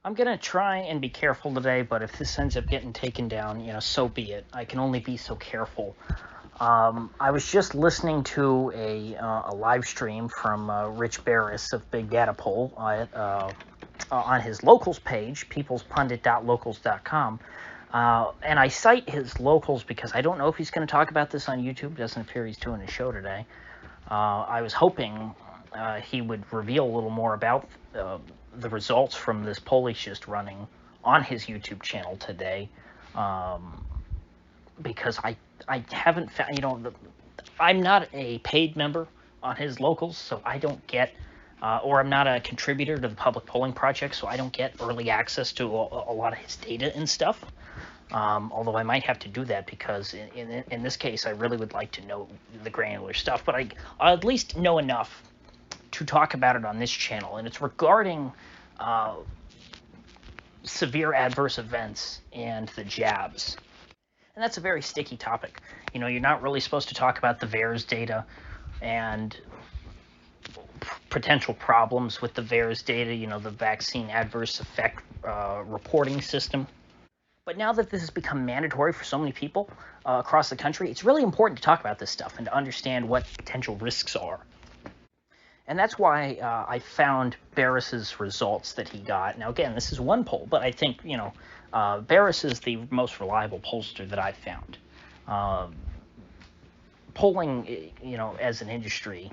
I'm going to try and be careful today, but if this ends up getting taken down, so be it. I can only be so careful. I was just listening to a live stream from Rich Baris of Big Data Poll on his locals page, peoplespundit.locals.com. And I cite his locals because I don't know if he's going to talk about this on YouTube. It doesn't appear he's doing a show today. I was hoping he would reveal a little more about the results from this poll he's just running on his YouTube channel today, because I haven't found, I'm not a paid member on his locals, so I don't get, or I'm not a contributor to the Public Polling Project, so I don't get early access to a lot of his data and stuff. Although I might have to do that because in this case, I really would like to know the granular stuff, but I'll at least know enough to talk about it on this channel, and it's regarding severe adverse events and the jabs. And that's a very sticky topic. You're not really supposed to talk about the VAERS data and potential problems with the VAERS data, the vaccine adverse effect reporting system. But now that this has become mandatory for so many people across the country, it's really important to talk about this stuff and to understand what potential risks are. And that's why I found Baris's results that he got. Now, again, this is one poll, but I think, Baris is the most reliable pollster that I've found. Polling, as an industry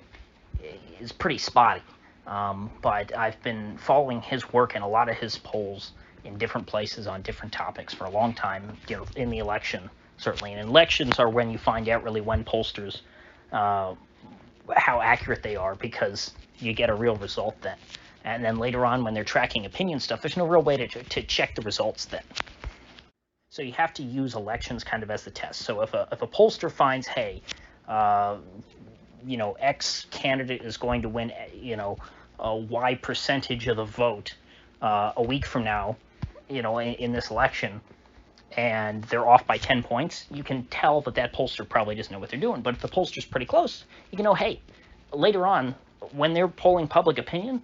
is pretty spotty. But I've been following his work and a lot of his polls in different places on different topics for a long time, in the election, certainly. And elections are when you find out really when pollsters, how accurate they are, because you get a real result then. And then later on, when they're tracking opinion stuff, there's no real way to check the results then. So you have to use elections kind of as the test. So if a pollster finds, hey, X candidate is going to win, a Y percentage of the vote a week from now, in this election, and they're off by 10 points, you can tell that pollster probably doesn't know what they're doing. But if the pollster's pretty close, you can know, hey, later on, when they're polling public opinion,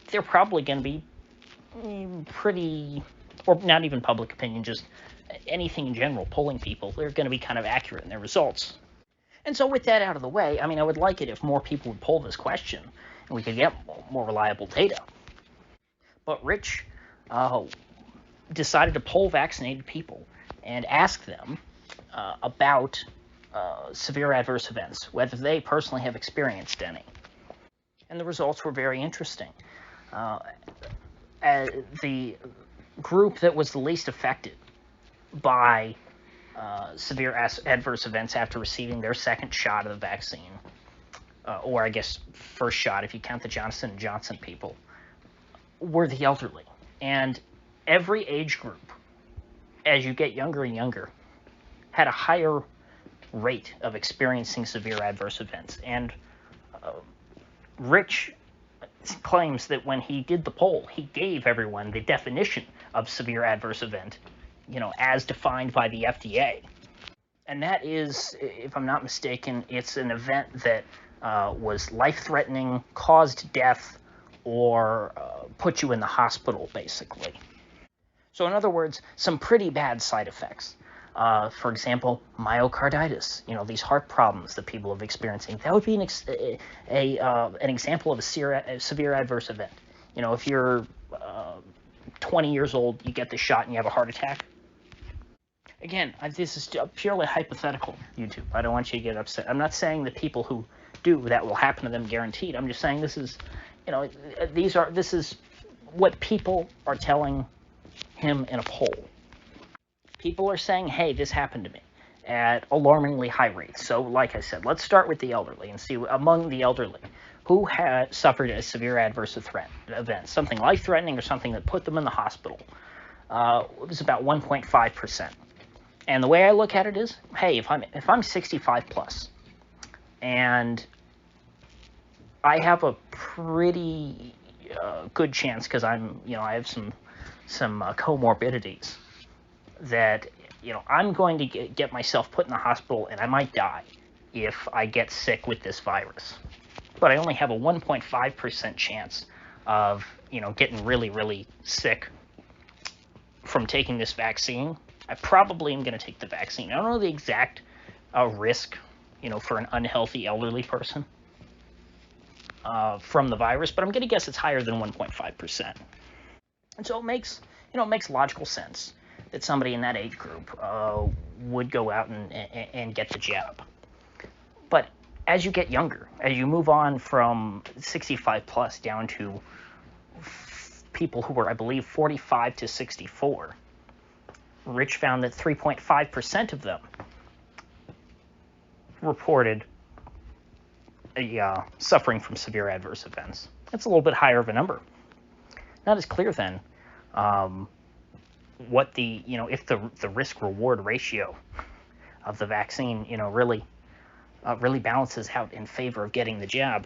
they're probably going to be pretty, or not even public opinion, just anything in general, polling people, they're going to be kind of accurate in their results. And so with that out of the way, I would like it if more people would poll this question and we could get more reliable data. But Rich decided to poll vaccinated people and ask them about severe adverse events, whether they personally have experienced any. And the results were very interesting. The group that was the least affected by severe adverse events after receiving their second shot of the vaccine, or I guess first shot if you count the Johnson & Johnson people, were the elderly. And every age group, as you get younger and younger, had a higher rate of experiencing severe adverse events. And Rich claims that when he did the poll, he gave everyone the definition of severe adverse event, as defined by the FDA. And that is, if I'm not mistaken, it's an event that was life-threatening, caused death, or put you in the hospital, basically. So in other words, some pretty bad side effects. For example, myocarditis, these heart problems that people have experiencing. That would be an example of a severe adverse event. If you're 20 years old, you get the shot and you have a heart attack. Again, this is purely hypothetical, YouTube. I don't want you to get upset. I'm not saying that people who do that will happen to them guaranteed. I'm just saying this is, this is what people are telling him in a poll. People are saying, hey, this happened to me at alarmingly high rates. So like I said, let's start with the elderly and see among the elderly who had suffered a severe adverse event, something life-threatening or something that put them in the hospital. It was about 1.5%. And the way I look at it is, hey, if I'm 65 plus and I have a pretty good chance, because I have some comorbidities, that I'm going to get myself put in the hospital and I might die if I get sick with this virus. But I only have a 1.5% chance of getting really, really sick from taking this vaccine, I probably am going to take the vaccine. I don't know the exact risk, for an unhealthy elderly person from the virus, but I'm going to guess it's higher than 1.5%. And so it makes logical sense that somebody in that age group would go out and get the jab. But as you get younger, as you move on from 65 plus down to people who were, I believe, 45 to 64, Rich found that 3.5% of them reported suffering from severe adverse events. That's a little bit higher of a number. Not as clear then what the, if the risk-reward ratio of the vaccine, really balances out in favor of getting the jab.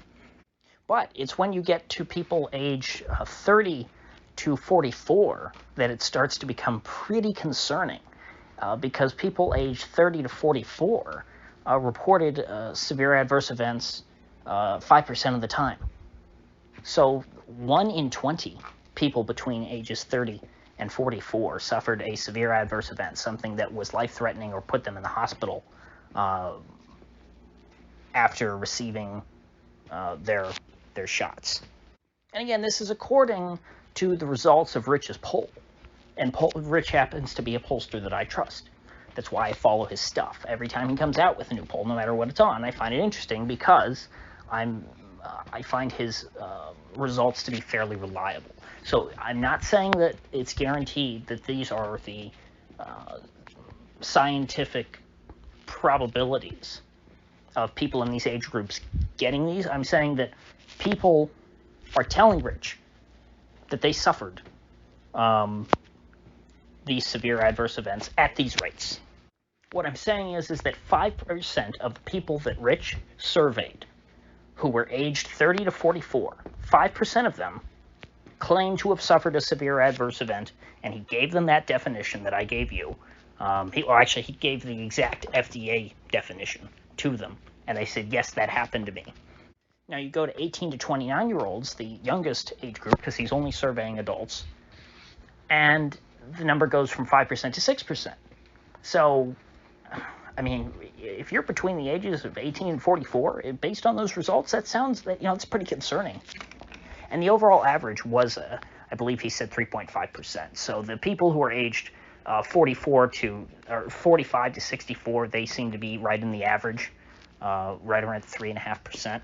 But it's when you get to people age 30 to 44 that it starts to become pretty concerning, because people age 30 to 44 reported severe adverse events 5% of the time. So 1 in 20 people between ages 30 and 44 suffered a severe adverse event, something that was life-threatening or put them in the hospital after receiving their shots. And again, this is according to the results of Rich's poll. And Rich happens to be a pollster that I trust. That's why I follow his stuff. Every time he comes out with a new poll, no matter what it's on, I find it interesting because I find his results to be fairly reliable. So I'm not saying that it's guaranteed that these are the scientific probabilities of people in these age groups getting these. I'm saying that people are telling Rich that they suffered these severe adverse events at these rates. What I'm saying is that 5% of the people that Rich surveyed who were aged 30 to 44, 5% of them claimed to have suffered a severe adverse event, and he gave them that definition that I gave you. He gave the exact FDA definition to them, and they said, yes, that happened to me. Now, you go to 18 to 29-year-olds, the youngest age group, because he's only surveying adults, and the number goes from 5% to 6%. So, I mean, if you're between the ages of 18 and 44, based on those results, that sounds that it's pretty concerning. And the overall average was, I believe he said 3.5%. So the people who are aged 45 to 64, they seem to be right in the average, right around 3.5%.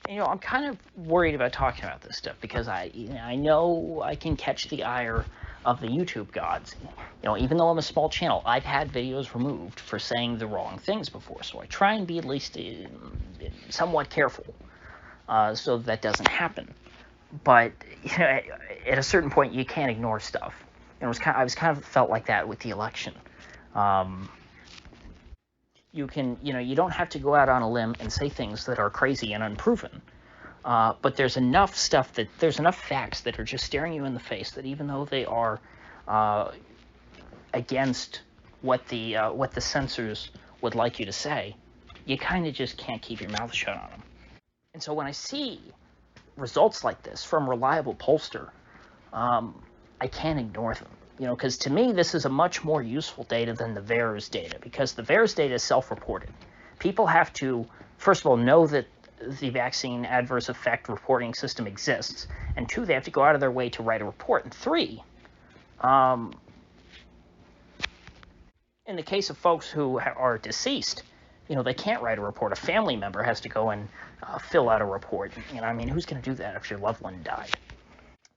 And, I'm kind of worried about talking about this stuff because I know I can catch the ire of the YouTube gods. Even though I'm a small channel, I've had videos removed for saying the wrong things before, so I try and be at least somewhat careful so that doesn't happen. But at a certain point, you can't ignore stuff. I was kind of felt like that with the election. You don't have to go out on a limb and say things that are crazy and unproven. But there's enough facts that are just staring you in the face that even though they are against what the censors would like you to say, you kind of just can't keep your mouth shut on them. And so when I see results like this from reliable pollster, I can't ignore them. Because to me, this is a much more useful data than the VAERS data, because the VAERS data is self-reported. People have to, first of all, know that the vaccine adverse effect reporting system exists, and 2, they have to go out of their way to write a report, and 3, in the case of folks who are deceased, they can't write a report. A family member has to go and fill out a report. Who's going to do that if your loved one died?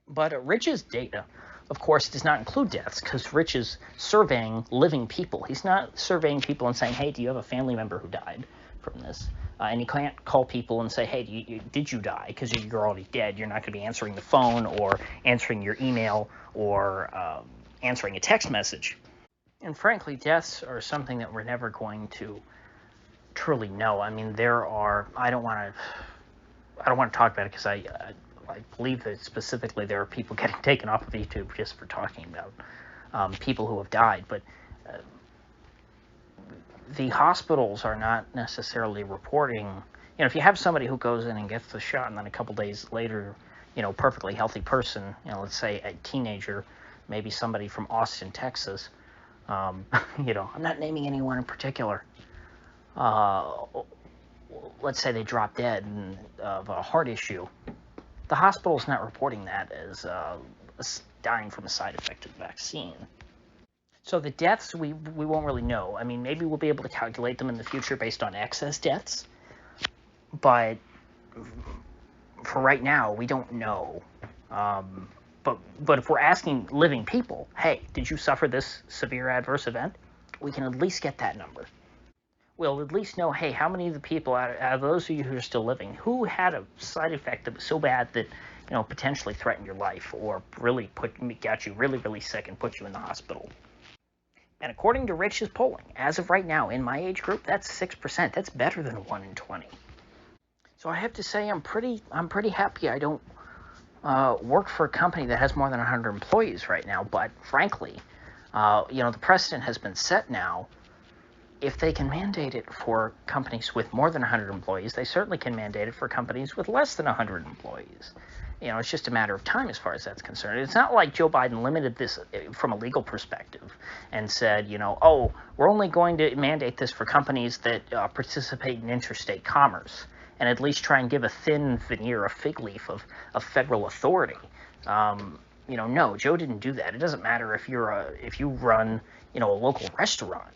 But Rich's data, of course, does not include deaths, because Rich is surveying living people. He's not surveying people and saying, hey, do you have a family member who died from this? And you can't call people and say, hey, did you die? Because you're already dead. You're not going to be answering the phone or answering your email or answering a text message. And frankly, deaths are something that we're never going to truly know. I don't want to talk about it because I believe that specifically there are people getting taken off of YouTube just for talking about people who have died. But the hospitals are not necessarily reporting. If you have somebody who goes in and gets the shot and then a couple days later, perfectly healthy person, let's say a teenager, maybe somebody from Austin, Texas, I'm not naming anyone in particular, let's say they drop dead of a heart issue, the hospital's not reporting that as dying from a side effect of the vaccine. So the deaths, we won't really know. I mean, maybe we'll be able to calculate them in the future based on excess deaths, but for right now, we don't know. But if we're asking living people, hey, did you suffer this severe adverse event? We can at least get that number. We'll at least know, hey, how many of the people out of those of you who are still living, who had a side effect that was so bad that, potentially threatened your life or really got you really, really sick and put you in the hospital. And according to Rich's polling, as of right now, in my age group, that's 6%. That's better than 1 in 20. So I have to say I'm pretty happy I don't work for a company that has more than 100 employees right now. But frankly, the precedent has been set now. If they can mandate it for companies with more than 100 employees, they certainly can mandate it for companies with less than 100 employees. It's just a matter of time as far as that's concerned. It's not like Joe Biden limited this from a legal perspective and said, we're only going to mandate this for companies that participate in interstate commerce and at least try and give a thin veneer, a fig leaf of federal authority. No, Joe didn't do that. It doesn't matter if you run, a local restaurant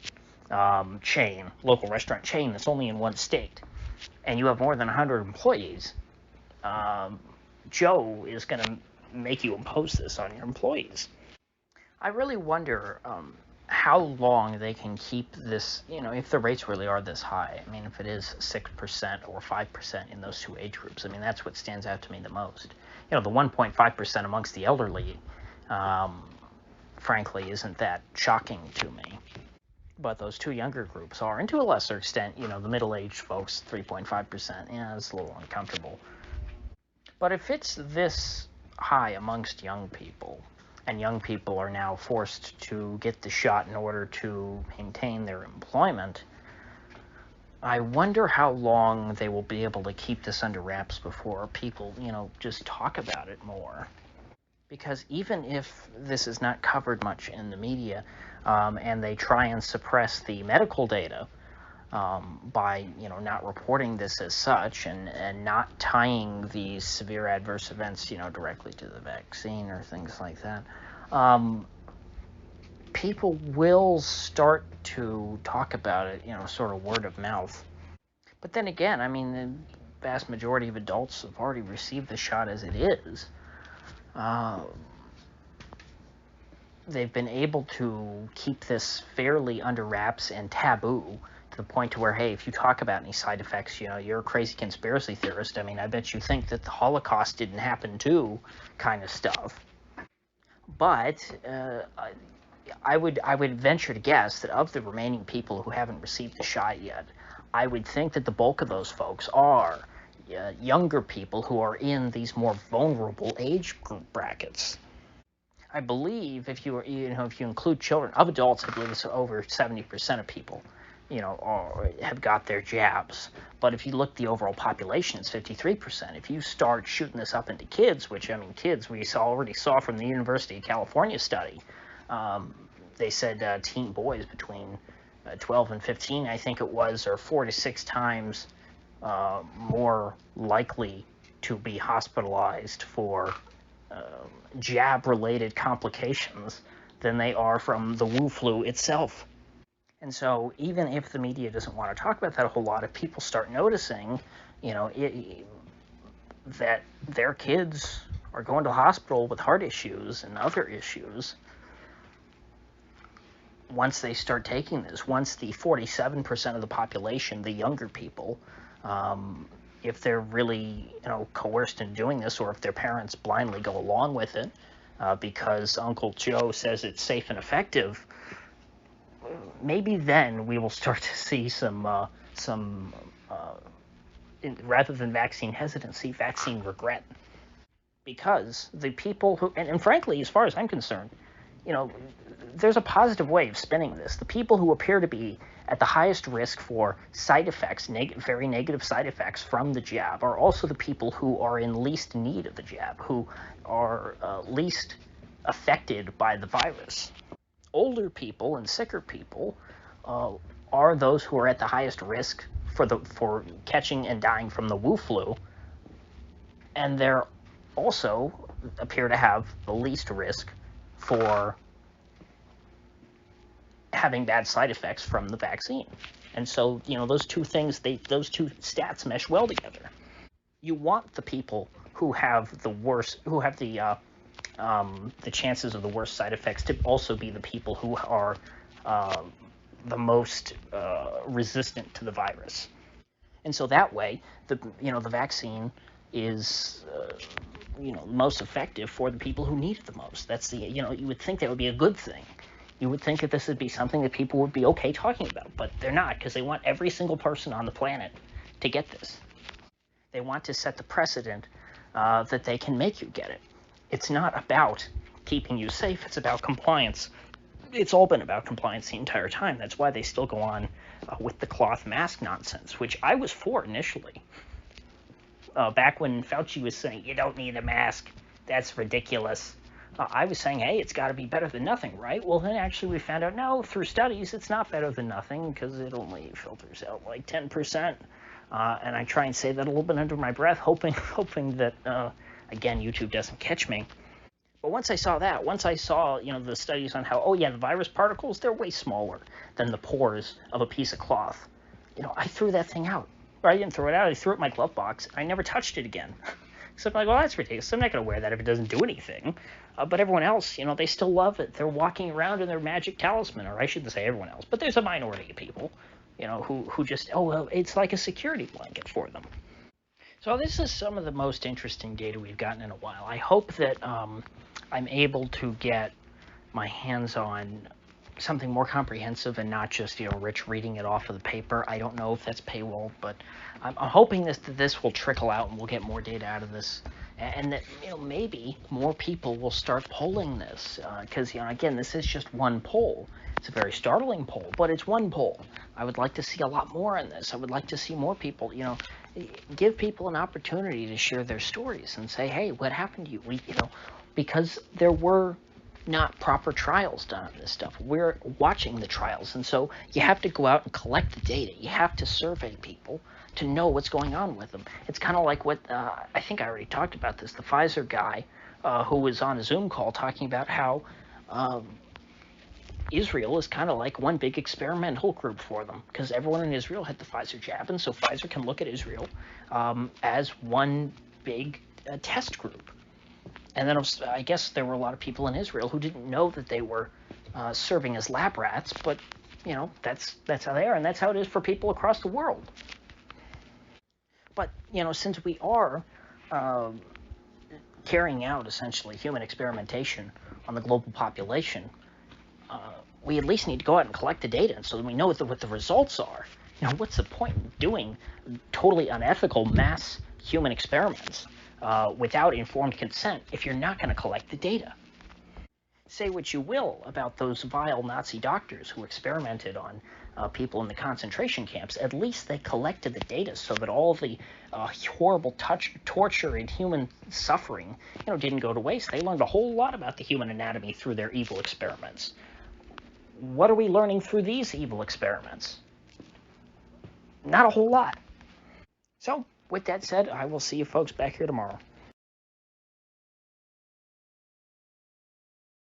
chain that's only in one state, and you have more than 100 employees. Joe is going to make you impose this on your employees. I really wonder how long they can keep this, if the rates really are this high. I mean, if it is 6% or 5% in those two age groups, I mean, that's what stands out to me the most. The 1.5% amongst the elderly, frankly, isn't that shocking to me. But those two younger groups are, and to a lesser extent, the middle-aged folks, 3.5%, it's a little uncomfortable. But if it's this high amongst young people, and young people are now forced to get the shot in order to maintain their employment, I wonder how long they will be able to keep this under wraps before people, just talk about it more. Because even if this is not covered much in the media, and they try and suppress the medical data by, not reporting this as such and not tying these severe adverse events, directly to the vaccine or things like that, people will start to talk about it, sort of word of mouth. But then again, I mean, the vast majority of adults have already received the shot as it is. They've been able to keep this fairly under wraps and taboo to the point to where, hey, if you talk about any side effects, you're a crazy conspiracy theorist. I mean, I bet you think that the Holocaust didn't happen too, kind of stuff. But I would venture to guess that of the remaining people who haven't received the shot yet, I would think that the bulk of those folks are younger people who are in these more vulnerable age group brackets. I believe if you include children, of adults, I believe it's over 70% of people, have got their jabs. But if you look at the overall population, it's 53%. If you start shooting this up into kids, which, I mean, kids, we already saw from the University of California study, they said teen boys between 12 and 15, I think it was, are 4 to 6 times more likely to be hospitalized for jab-related complications than they are from the Wu flu itself. And so even if the media doesn't want to talk about that a whole lot, if people start noticing, that their kids are going to the hospital with heart issues and other issues, once they start taking this, once the 47% of the population, the younger people, if they're really, coerced into doing this, or if their parents blindly go along with it because Uncle Joe says it's safe and effective, maybe then we will start to see some rather than vaccine hesitancy, vaccine regret. Because the people who, and frankly, as far as I'm concerned, there's a positive way of spinning this. The people who appear to be at the highest risk for side effects, very negative side effects from the jab, are also the people who are in least need of the jab, who are least affected by the virus. Older people and sicker people are those who are at the highest risk for catching and dying from the Wu flu, and they're also appear to have the least risk for having bad side effects from the vaccine. And so, those two things, those two stats mesh well together. You want the people who have the worst, who have the chances of the worst side effects to also be the people who are the most resistant to the virus. And so that way, the vaccine is most effective for the people who need it the most. That's you would think that would be a good thing. You would think that this would be something that people would be okay talking about, but they're not, because they want every single person on the planet to get this. They want to set the precedent that they can make you get it. It's not about keeping you safe, it's about compliance. It's all been about compliance the entire time. That's why they still go on with the cloth mask nonsense, which I was for initially. Back when Fauci was saying, you don't need a mask, that's ridiculous. I was saying, hey, it's got to be better than nothing, right? Well, then actually we found out, no, through studies, it's not better than nothing, because it only filters out like 10%. And I try and say that a little bit under my breath, hoping that, again, YouTube doesn't catch me. But once I saw that, the studies on how, the virus particles, they're way smaller than the pores of a piece of cloth. I threw that thing out. Or I didn't throw it out, I threw it in my glove box. I never touched it again. Except I'm like, well, that's ridiculous. I'm not going to wear that if it doesn't do anything. But everyone else, they still love it. They're walking around in their magic talisman, or I shouldn't say everyone else, but there's a minority of people, who just, it's like a security blanket for them. So this is some of the most interesting data we've gotten in a while. I hope that I'm able to get my hands on something more comprehensive and not just, Rich reading it off of the paper. I don't know if that's paywall, but I'm hoping that this will trickle out and we'll get more data out of this, and that, maybe more people will start polling this, because, again, this is just one poll. It's a very startling poll, but it's one poll. I would like to see a lot more on this. I would like to see more people, give people an opportunity to share their stories and say, hey, what happened to you? Because there were not proper trials done on this stuff. We're watching the trials, and so you have to go out and collect the data. You have to survey people to know what's going on with them. It's kind of like what, I think I already talked about this, the Pfizer guy who was on a Zoom call talking about how Israel is kind of like one big experimental group for them, because everyone in Israel had the Pfizer jab, and so Pfizer can look at Israel as one big test group. And then I guess there were a lot of people in Israel who didn't know that they were serving as lab rats, but that's how they are, and that's how it is for people across the world. But since we are carrying out essentially human experimentation on the global population, we at least need to go out and collect the data, so that we know what the results are. What's the point in doing totally unethical mass human experiments without informed consent if you're not going to collect the data? Say what you will about those vile Nazi doctors who experimented on people in the concentration camps. At least they collected the data so that all the horrible torture and human suffering, didn't go to waste. They learned a whole lot about the human anatomy through their evil experiments. What are we learning through these evil experiments? Not a whole lot. So, with that said, I will see you folks back here tomorrow.